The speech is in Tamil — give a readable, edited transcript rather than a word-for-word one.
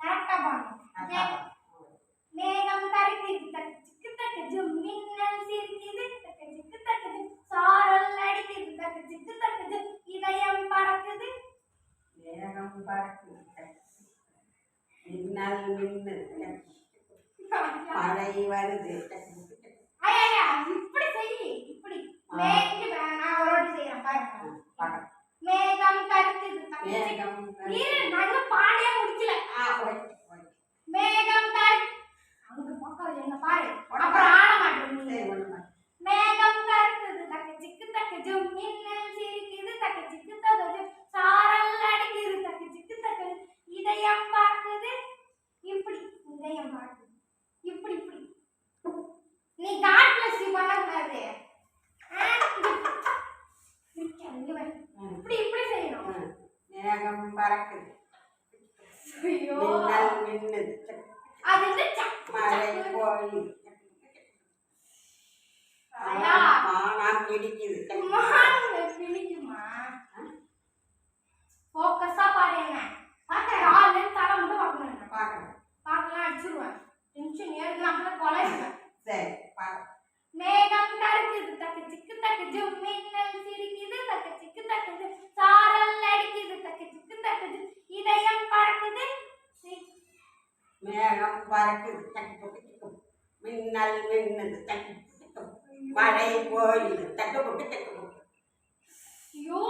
கரெக்டா பாடணும். மேகம் கருக்குது தக்கு சிக்கு தக்கு ஜும், மின்னல் சிரிக்குது தக்கு சிக்கு தக்கு ஜும், சாரல் அடிக்குது தக்கு சிக்கு தக்கு ஜும், இதயம் பறக்குது. மேகம் பறக்குது, மின்னல் மின்னுது, மழை வருது. ஐயா இப்படி செய், இப்படி நான் ஒரு வாட்டி செய்யறேன் பாருங்க. மேகம் கருக்குது தக்கு சிக்கு, நான் பாடியே முடிக்கல. மேகம் கரு அங்க பக்கம் என்ன பாரு, அப்புறம் ஆட மாட்டேன். மேகம் கருக்குது தக்கு சிக்கு தக்கு ஜும், மின்னல் சிரிக்குது தக்கு சிக்கு தக்கு ஜும், சாரல் அடிக்குது தக்கு சிக்கு தக்கு, இதயம் பறக்குது. இப்படி இதயம் பறக்குது, இப்படி இப்படி. நீ காட் பிளஸ் யூ பண்ணக்கூடாது. இப்படி இப்படி செய்யணும். மேகம் பறக்குது, ஐயோ மின்னல் மின்னுது, அது மழை போய் மானம் பிடிக்குது. பிடிக்குமா? ஃபோக்கஸா பாருங்க. காலையில தலை மட்டும் பார்க்கணும். பார்க்கலாம் அடிச்சிருவேன். டென்ஷன் ஏறுனா அப்புறம் கொலைடுவேன். சரி பாரு. மேகம் கருக்குது தக்கு சிக்கு தக்கு ஜும், மின்னல் சிரிக்குது தக்கு சிக்கு தக்கு ஜும், சாரல் அடிக்குது தக்கு சிக்கு தக்கு ஜும், இதயம் பறக்குது. மேகம் பறக்குது தக்கு புக்கு, மின்னல் மின்னுது தக்கு புக்கு, மழை போயுது தக்கு புக்கு தக்கு புக்கு. ஐயோ